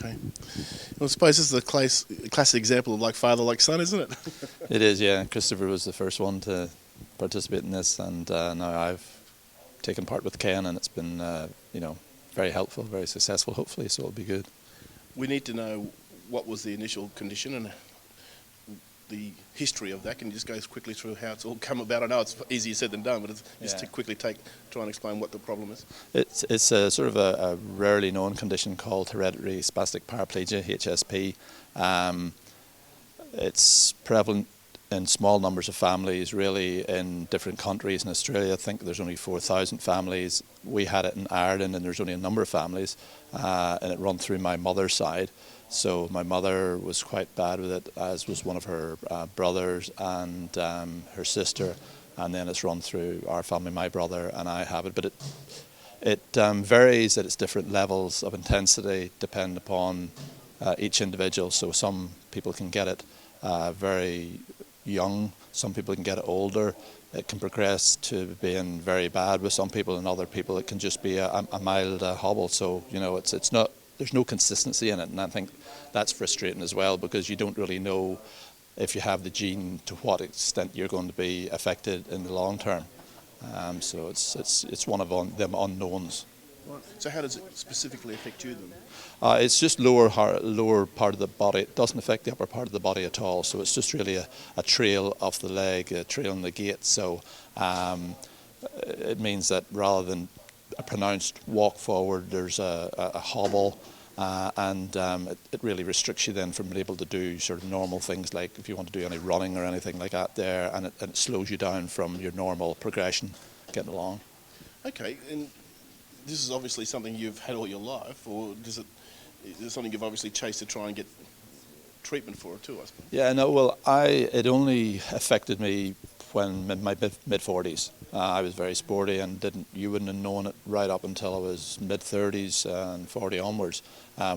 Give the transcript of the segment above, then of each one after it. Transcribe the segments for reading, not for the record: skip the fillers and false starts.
Okay. Well, I suppose this is a classic example of like father, like son, isn't it? It is, yeah. Christopher was the first one to participate in this, and now I've taken part with Ken, and it's been, very helpful, very successful, hopefully, so it'll be good. We need to know what was the initial condition and the history of that. Can you just go quickly through how it's all come about? I know it's easier said than done, but it's just to quickly try and explain what the problem is. It's a sort of a rarely known condition called hereditary spastic paraplegia, HSP. It's prevalent in small numbers of families, really, in different countries. In Australia, I think there's only 4,000 families. We had it in Ireland, and there's only a number of families, and it run through my mother's side. So my mother was quite bad with it, as was one of her brothers and her sister, and then it's run through our family. My brother and I have it, but it varies at its different levels of intensity, depending upon each individual. So some people can get it very young, some people can get it older. It can progress to being very bad with some people, and other people it can just be a mild hobble. So it's not. There's no consistency in it, and I think that's frustrating as well, because you don't really know if you have the gene to what extent you're going to be affected in the long term. So it's one of them unknowns. Right. So how does it specifically affect you then? It's just lower part of the body. It doesn't affect the upper part of the body at all. So it's just really a trail of the leg, a trail in the gait. So it means that rather than a pronounced walk forward, there's a hobble, and it really restricts you then from being able to do sort of normal things, like if you want to do any running or anything like that there, and it slows you down from your normal progression getting along. Okay, and this is obviously something you've had all your life, or is it something you've obviously chased to try and get treatment for it too, I suppose? Yeah, no, well, it only affected me when in my mid-40s. I was very sporty and you wouldn't have known it right up until I was mid-30s and 40 onwards.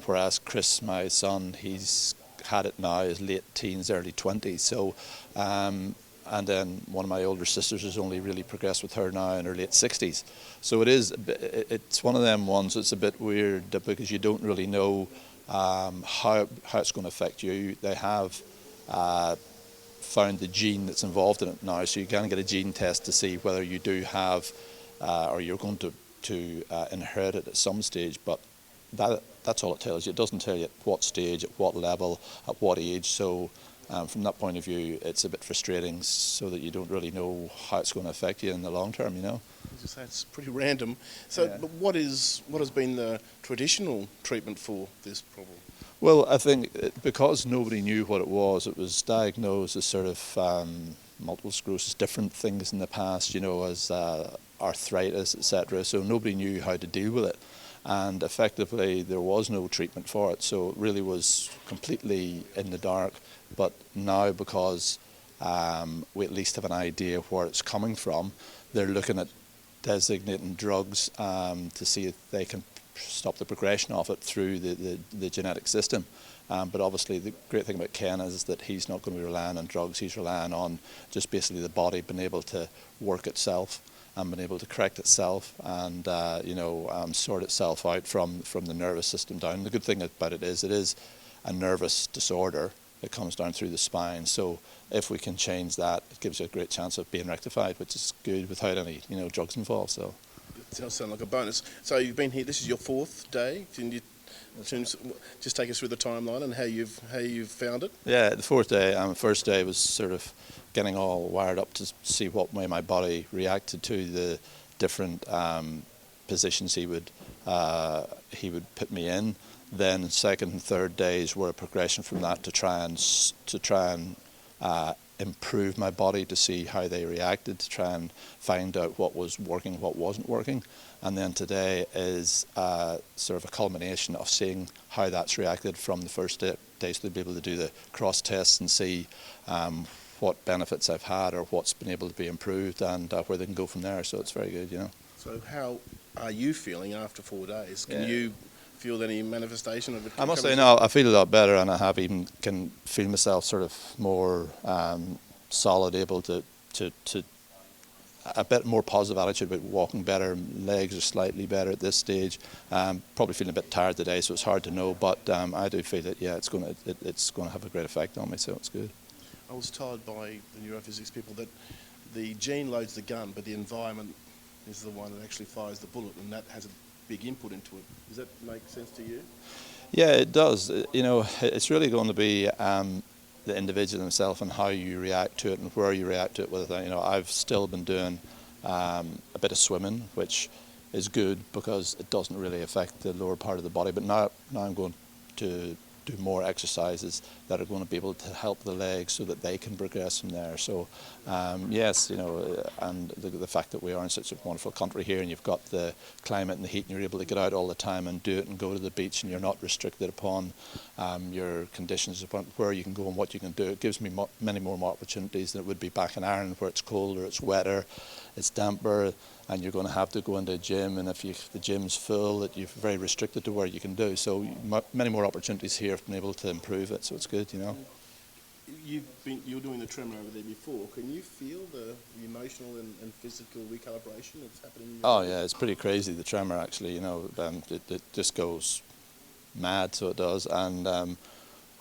Whereas Chris, my son, he's had it now as late teens, early 20s. So, and then one of my older sisters has only really progressed with her now in her late 60s. So it's one of them ones that's a bit weird, because you don't really know how it's going to affect you. They have found the gene that's involved in it now, so you can get a gene test to see whether you do have or you're going to inherit it at some stage, but that's all it tells you. It doesn't tell you at what stage, at what level, at what age. So from that point of view, it's a bit frustrating, so that you don't really know how it's going to affect you in the long term, As you say, it's pretty random. So yeah. But what has been the traditional treatment for this problem? Well, I think because nobody knew what it was diagnosed as sort of multiple sclerosis, different things in the past, as arthritis, etc. So nobody knew how to deal with it. And effectively, there was no treatment for it. So it really was completely in the dark. But now, because we at least have an idea of where it's coming from, they're looking at designating drugs to see if they can stop the progression of it through the genetic system. But obviously the great thing about Ken is that he's not going to be relying on drugs. He's relying on just basically the body being able to work itself and being able to correct itself and sort itself out from the nervous system down. The good thing about it is a nervous disorder that comes down through the spine. So if we can change that, it gives you a great chance of being rectified, which is good without any drugs involved. So. It does sound like a bonus. So you've been here. This is your fourth day. Can you just take us through the timeline and how you've found it? Yeah, the fourth day. First day was sort of getting all wired up to see what way my body reacted to the different positions he would put me in. Then second and third days were a progression from that to try and improve my body, to see how they reacted, to try and find out what was working, what wasn't working. And then today is sort of a culmination of seeing how that's reacted from the first day, so they'll be able to do the cross tests and see what benefits I've had or what's been able to be improved, and where they can go from there. So it's very good, So how are you feeling after 4 days? Can you feel any manifestation of it? I must say, no, I feel a lot better, and I can feel myself sort of more solid, able to a bit more positive attitude about walking better. Legs are slightly better at this stage. Probably feeling a bit tired today, so it's hard to know. But I do feel that it's going to have a great effect on me, so it's good. I was told by the neurophysics people that the gene loads the gun, but the environment is the one that actually fires the bullet, and that has a big input into it. Does that make sense to you? Yeah, it does. It's really going to be the individual himself and how you react to it and where you react to it. I've still been doing a bit of swimming, which is good because it doesn't really affect the lower part of the body. But now I'm going to do more exercises that are going to be able to help the legs so that they can progress from there. So yes, and the fact that we are in such a wonderful country here, and you've got the climate and the heat, and you're able to get out all the time and do it and go to the beach, and you're not restricted upon your conditions upon where you can go and what you can do. It gives me many more opportunities than it would be back in Ireland, where it's colder, it's wetter, it's damper, and you're going to have to go into a gym, and if the gym's full, that you're very restricted to where you can do. So many more opportunities here. I've been able to improve it, so it's good, You were doing the tremor over there before. Can you feel the emotional and physical recalibration that's happening? Oh yeah, it's pretty crazy, the tremor actually. It just goes mad, so it does. And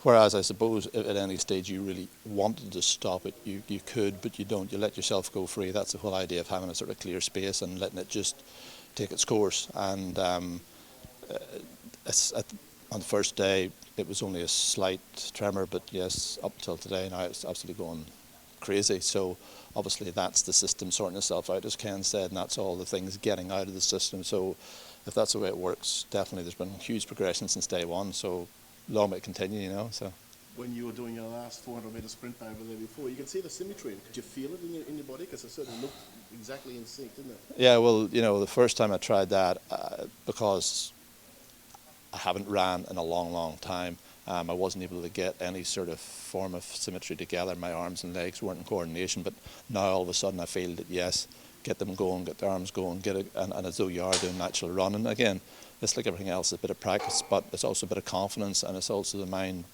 whereas I suppose if at any stage you really wanted to stop it, you could, but you don't. You let yourself go free. That's the whole idea of having a sort of clear space and letting it just take its course. And on the first day, it was only a slight tremor, but yes, up until today now it's absolutely going crazy. So obviously that's the system sorting itself out, as Ken said, and that's all the things getting out of the system. So if that's the way it works, definitely there's been huge progression since day one. So long may it continue, So. When you were doing your last 400-metre sprint over there before, you could see the symmetry. Could you feel it in your body? Because it certainly looked exactly in sync, didn't it? Yeah, well, the first time I tried that, because I haven't ran in a long, long time, I wasn't able to get any sort of form of symmetry together. My arms and legs weren't in coordination, but now all of a sudden I feel that, yes, get them going, get the arms going, and as though you are doing natural running. Again, it's like everything else, a bit of practice, but it's also a bit of confidence, and it's also the mind,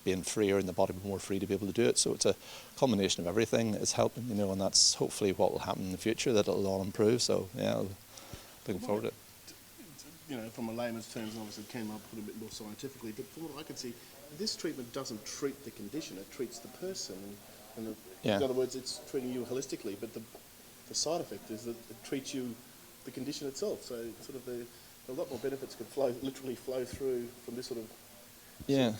being freer and the body more free to be able to do it. So it's a combination of everything that's helping, and that's hopefully what will happen in the future, that it'll all improve. So yeah, looking forward to it. From a layman's terms, obviously Ken might put it a bit more scientifically, but from what I can see, this treatment doesn't treat the condition, it treats the person. In other words, it's treating you holistically, but the side effect is that it treats you, the condition itself. So sort of a lot more benefits could literally flow through from this sort of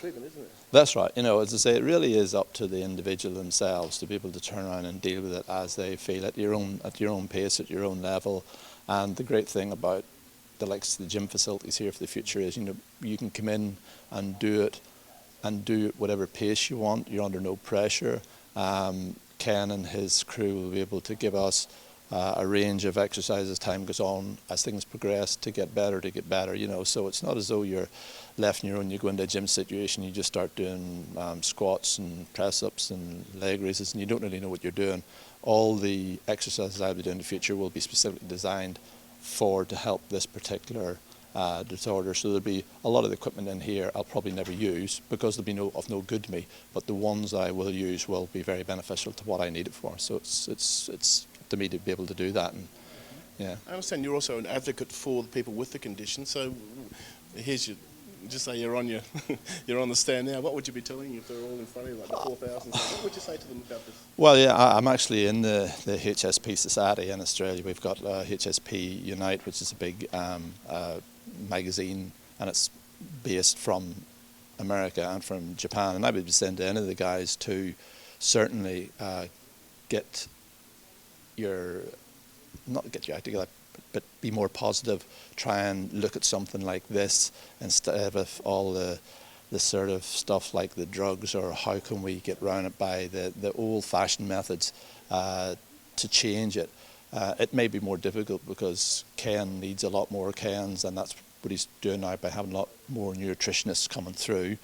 treatment, isn't it? That's right. As I say, it really is up to the individual themselves to be able to turn around and deal with it as they feel, at your own pace, at your own level. And the great thing about the gym facilities here for the future is, you can come in and do it whatever pace you want. You're under no pressure. Ken and his crew will be able to give us a range of exercises as time goes on, as things progress, to get better. So it's not as though you're left on your own. You go into a gym situation, you just start doing squats and press-ups and leg raises, and you don't really know what you're doing. All the exercises I'll be doing in the future will be specifically designed to help this particular disorder. So there'll be a lot of the equipment in here I'll probably never use because they'll be of no good to me, but the ones I will use will be very beneficial to what I need it for. So it's up to me to be able to do that. And yeah, I understand you're also an advocate for the people with the condition. So here's just say you're on you're on the stand now. What would you be telling you if they're all in front of you, like the 4,000? What would you say to them about this? Well, yeah, I'm actually in the HSP Society in Australia. We've got HSP Unite, which is a big magazine, and it's based from America and from Japan. And I would be saying to any of the guys to certainly not get your act together, but be more positive. Try and look at something like this instead of all the sort of stuff like the drugs, or how can we get round it by the old-fashioned methods to change it. It may be more difficult because Ken needs a lot more Kens, and that's what he's doing now by having a lot more nutritionists coming through,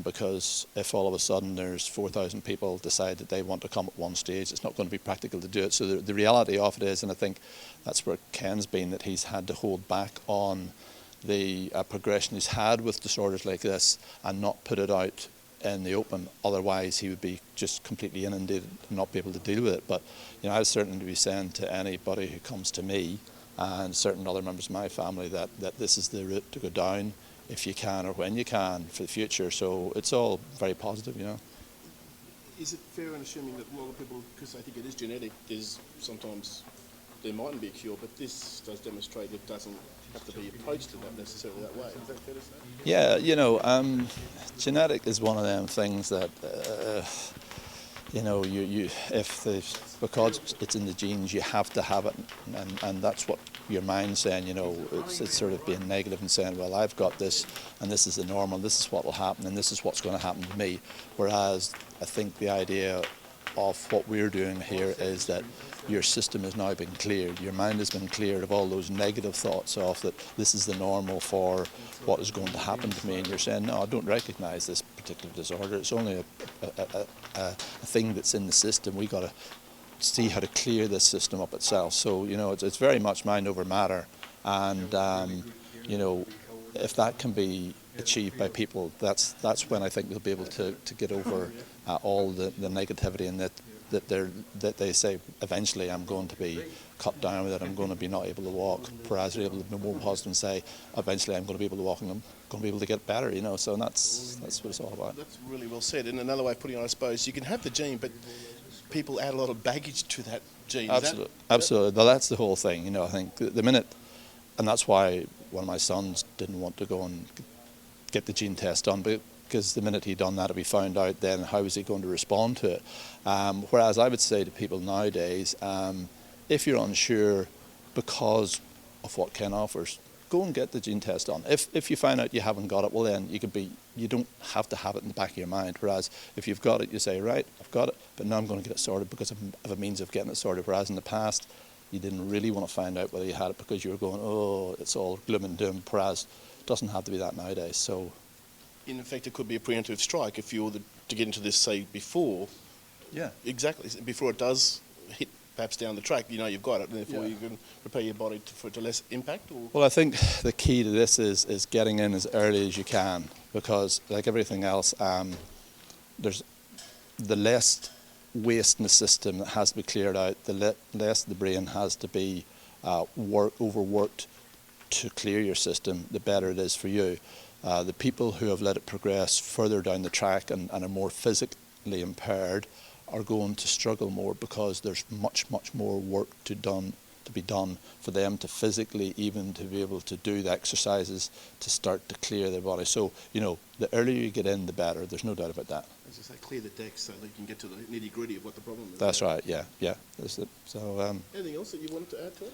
because if all of a sudden there's 4,000 people decide that they want to come at one stage, it's not going to be practical to do it. So the reality of it is, and I think that's where Ken's been, that he's had to hold back on the progression he's had with disorders like this and not put it out in the open. Otherwise, he would be just completely inundated and not be able to deal with it. But I would certainly be saying to anybody who comes to me and certain other members of my family that this is the route to go down if you can or when you can for the future. So it's all very positive, Is it fair in assuming that a lot of people, because I think it is genetic, there's sometimes there mightn't be a cure, but this does demonstrate it doesn't have to be approached to that necessarily that way. Is that fair to say? Yeah, genetic is one of them things that, because it's in the genes, you have to have it, and that's what your mind's saying. It's sort of being negative and saying, well, I've got this, and this is the normal, this is what will happen, and this is what's going to happen to me. Whereas I think the idea of what we're doing here is that your system has now been cleared. Your mind has been cleared of all those negative thoughts of that this is the normal for what is going to happen to me, and you're saying, no, I don't recognise this particular disorder. It's only a thing that's in the system. We've got to see how to clear this system up itself. So, it's very much mind over matter, and if that can be achieved by people, that's when I think they'll be able to get over all the negativity, and that they say eventually I'm going to be cut down with it, I'm going to be not able to walk, whereas they're able to be more positive and say eventually I'm going to be able to walk and I'm going to be able to get better, so that's what it's all about. That's really well said. And another way of putting it, I suppose, you can have the gene, but people add a lot of baggage to that gene. Absolutely. Well, that's the whole thing. I think the minute, and that's why one of my sons didn't want to go and get the gene test done, because the minute he'd done that, if he found out, then how was he going to respond to it? Whereas I would say to people nowadays, if you're unsure because of what Ken offers, go and get the gene test done. If you find out you haven't got it, well then you don't have to have it in the back of your mind. Whereas if you've got it, you say, right, I've got it, but now I'm going to get it sorted because of a means of getting it sorted. Whereas in the past, you didn't really want to find out whether you had it because you were going, oh, it's all gloom and doom. Whereas it doesn't have to be that nowadays. So, in effect, it could be a preemptive strike if you were to get into this, say, before. Yeah. Exactly. Before it does hit perhaps down the track, you've got it, and therefore you can prepare your body for it to less impact? Or? Well, I think the key to this is getting in as early as you can, because like everything else, there's the less waste in the system that has to be cleared out, the less the brain has to be overworked to clear your system, the better it is for you. The people who have let it progress further down the track and are more physically impaired are going to struggle more, because there's much more work to be done for them to physically even to be able to do the exercises to start to clear their body. So, the earlier you get in, the better. There's no doubt about that. As I say, clear the decks so that you can get to the nitty-gritty of what the problem is. That's right, yeah. So, anything else that you wanted to add to it?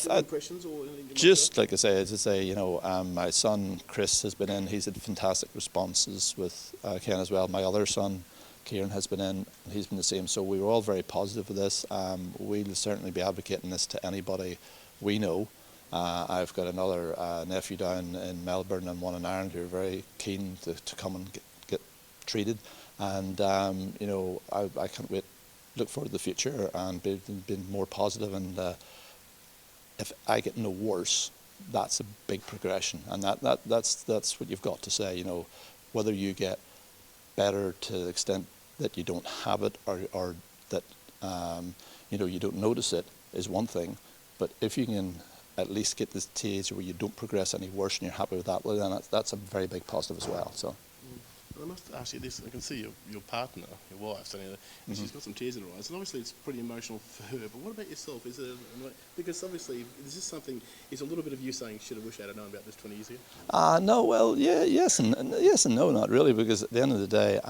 Any impressions or anything? Just like I say, my son Chris has been in. He's had fantastic responses with Ken as well. My other son Keiran has been in, and he's been the same. So we were all very positive with this. We'll certainly be advocating this to anybody we know. I've got another nephew down in Melbourne and one in Ireland who are very keen to come and get treated. And, I can't wait, look forward to the future and being more positive. And if I get no worse, that's a big progression. And that's what you've got to say, whether you get better to the extent that you don't have it or that you don't notice it is one thing, but if you can at least get this stage where you don't progress any worse and you're happy with that, well then that's a very big positive as well. So. I must ask you this. I can see your partner, your wife, standing there, and she's got some tears in her eyes. And obviously, it's pretty emotional for her. But what about yourself? Because obviously, is this something? Is a little bit of you saying, "Should have wished I'd have known about this 20 years ago"? No. Well, yes and no, not really. Because at the end of the day,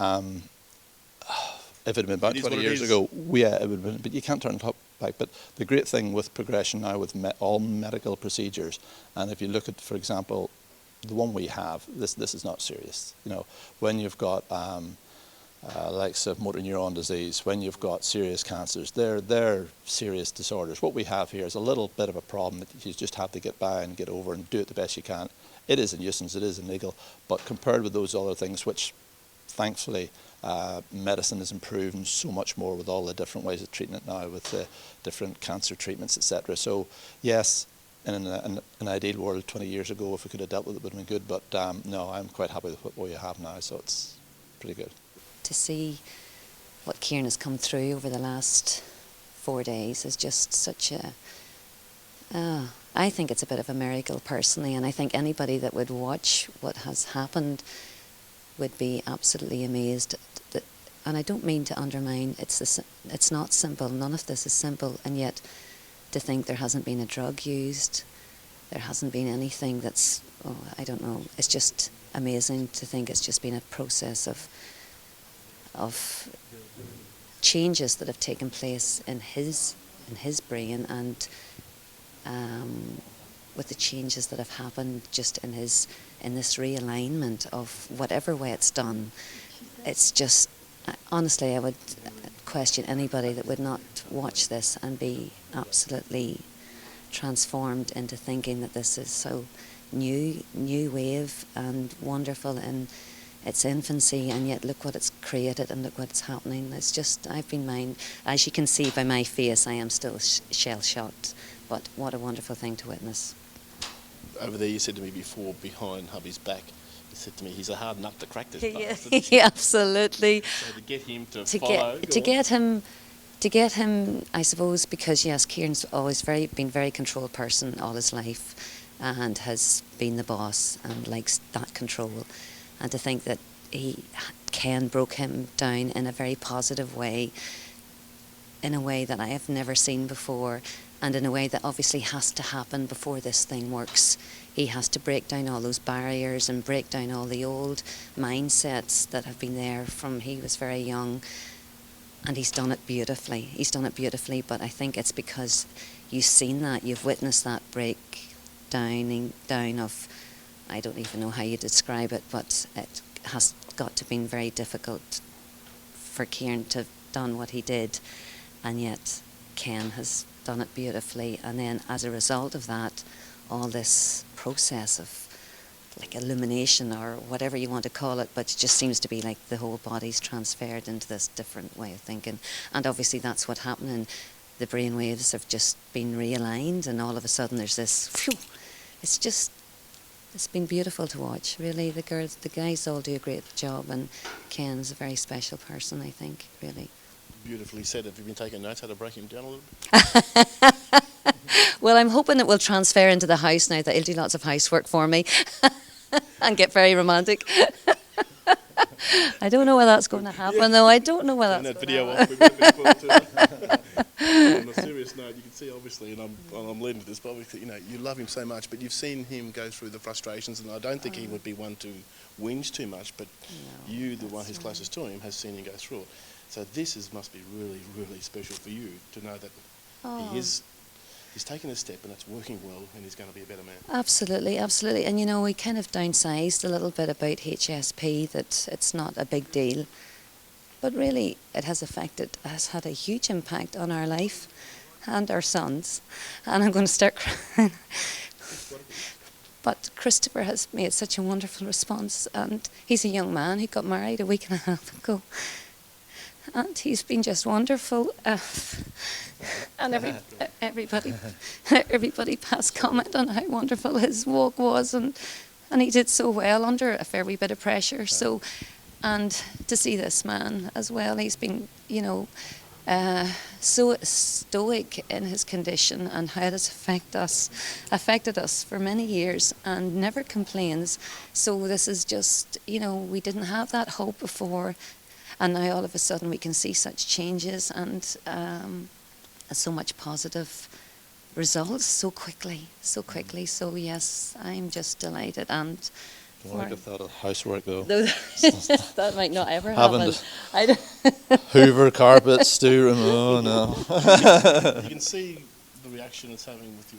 if it had been about 20 years ago, yeah, it would have been. But you can't turn the clock back. But the great thing with progression now, with all medical procedures, and if you look at, for example, the one we have, this is not serious. When you've got likes of motor neuron disease, when you've got serious cancers, they're serious disorders. What we have here is a little bit of a problem that you just have to get by and get over and do it the best you can. It is a nuisance, it is illegal, but compared with those other things, which thankfully medicine has improved so much more with all the different ways of treating it now, with the different cancer treatments, etc. So yes, in an ideal world 20 years ago, if we could have dealt with it, it would have been good. But no, I'm quite happy with what we have now. So it's pretty good. To see what Keiran has come through over the last 4 days is just such a... I think it's a bit of a miracle personally, and I think anybody that would watch what has happened would be absolutely amazed. And I don't mean to undermine, it's not simple, none of this is simple, and yet to think there hasn't been a drug used, there hasn't been anything that's, I don't know, it's just amazing to think it's just been a process of changes that have taken place in his brain, and with the changes that have happened just in this realignment of whatever way it's done. It's just, honestly, I would question anybody that would not watch this and be absolutely transformed into thinking that this is so new wave and wonderful in its infancy, and yet look what it's created and look what's happening. It's just, as you can see by my face, I am still shell-shocked, but what a wonderful thing to witness. Over there, you said to me before, behind hubby's back, you said to me, he's a hard nut to crack, this bastard. Yeah, absolutely. So to get him to follow... To get him, I suppose, because yes, Keiran's always been a very controlled person all his life, and has been the boss and likes that control. And to think that Ken broke him down in a very positive way, in a way that I have never seen before, and in a way that obviously has to happen before this thing works. He has to break down all those barriers and break down all the old mindsets that have been there from he was very young. And he's done it beautifully. He's done it beautifully, but I think it's because you've seen that, you've witnessed that breakdown of, I don't even know how you describe it, but it has got to been very difficult for Keiran to have done what he did, and yet Ken has done it beautifully. And then as a result of that, all this process of like illumination or whatever you want to call it, but it just seems to be like the whole body's transferred into this different way of thinking. And obviously that's what happened, and the brain waves have just been realigned, and all of a sudden there's this, phew, it's been beautiful to watch, really. The guys all do a great job, and Ken's a very special person, I think, really. Beautifully said. Have you been taking notes how to break him down a little bit? Well, I'm hoping it will transfer into the house now, that he'll do lots of housework for me and get very romantic. I don't know whether that's going to happen, though. I don't know whether that's going to happen. That video off, we would have been forward to it. On a serious note, you can see, obviously, and I'm leading to this, but obviously, you love him so much, but you've seen him go through the frustrations, and I don't think he would be one to whinge too much, but no, you, the one who's closest to him, has seen him go through it. So this must be really, really special for you to know that he's taken a step and it's working well, and he's going to be a better man. Absolutely, absolutely. And we kind of downsized a little bit about HSP, that it's not a big deal. But really, it has had a huge impact on our life and our sons. And I'm going to start crying. But Christopher has made such a wonderful response, and he's a young man. He got married a week and a half ago. And he's been just wonderful. And everybody passed comment on how wonderful his walk was, and he did so well under a fair wee bit of pressure. So, and to see this man as well, he's been, so stoic in his condition, and how it has affected us for many years, and never complains. So this is just, we didn't have that hope before, and now all of a sudden we can see such changes and so much positive results so quickly. So yes, I'm just delighted. And don't like the thought of housework, though. That might not ever happen. Hoover carpets, stew room. Oh no! You can see the reaction it's having with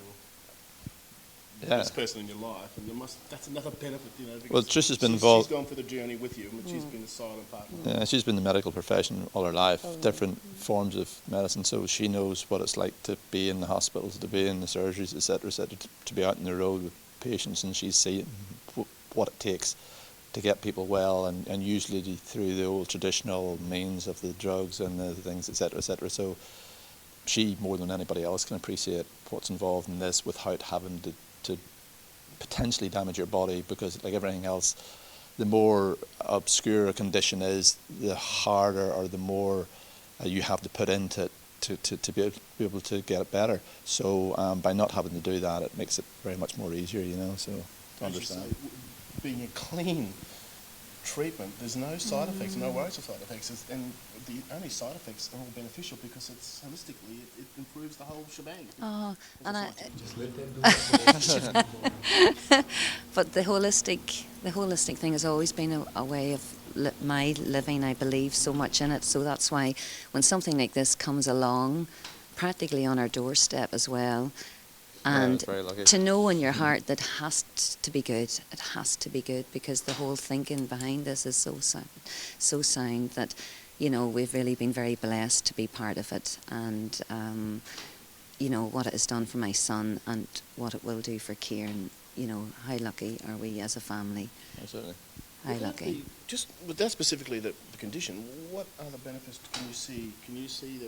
the best person in your life, and that's another benefit, because well, Trish has been involved. She's gone through the journey with you, but she's been a silent partner. Yeah, she's been in the medical profession all her life, different forms of medicine, so she knows what it's like to be in the hospitals, to be in the surgeries, etc., to be out on the road with patients, and she's seen what it takes to get people well, and usually through the old traditional means of the drugs and the things, etc., etc. So she, more than anybody else, can appreciate what's involved in this without having to potentially damage your body, because like everything else, the more obscure a condition is, the harder or the more you have to put into it to be able to get it better. So by not having to do that, it makes it very much more easier, you know, so to understand. Being a clean treatment, there's no side effects, no worries of side effects, and the only side effects are all beneficial because it's holistically, it improves the whole shebang. Oh, and I, Just let them do it. but the holistic thing has always been a way of my living. I believe so much in it, so that's why when something like this comes along, practically on our doorstep as well, and very lucky. to know in your heart that it has to be good. It has to be good because the whole thinking behind this is so sound that, you know, we've really been very blessed to be part of it, and you know what it has done for my son and what it will do for Keiran. You know, how lucky are we as a family? Absolutely. How lucky. Just with that specifically, the condition, what other benefits can you see? Can you see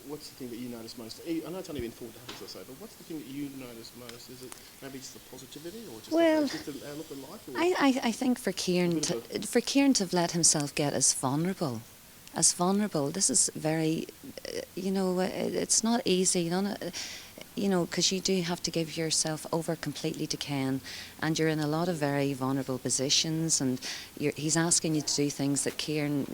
what's the thing that you notice most? I know it's only been 4 days or so, but what's the thing that you notice most? Is it maybe just the positivity, or just the outlook in life? Or I think for Keiran to have let himself get as vulnerable. This is very, you know, it's not easy. You know, because you do have to give yourself over completely to Ken, and you're in a lot of very vulnerable positions, and he's asking you to do things that Keiran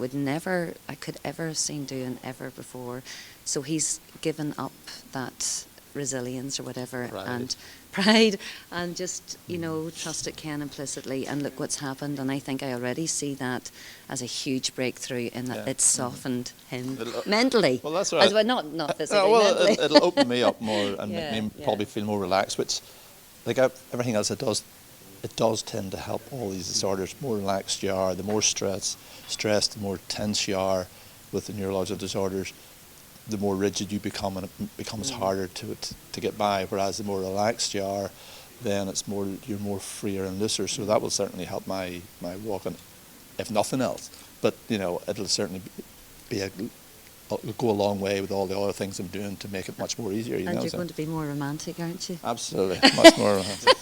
I could ever have seen doing ever before. So he's given up that resilience or whatever, and pride, and just, you know, trusted Ken implicitly, and look what's happened. And I think I already see that as a huge breakthrough in that it's softened him mentally. Well, that's right. Not physically, well, mentally. it'll open me up more and Yeah, make me yeah. probably feel more relaxed, which, like everything else it does tend to help all these disorders. More relaxed you are, the more stressed, the more tense you are with the neurological disorders, the more rigid you become, and it becomes harder to get by. Whereas the more relaxed you are, then you're more freer and looser. So that will certainly help my walking, if nothing else. But you know, it'll certainly go a long way with all the other things I'm doing to make it much more easier. You And know, you're going to be more romantic, aren't you? absolutely, much more romantic.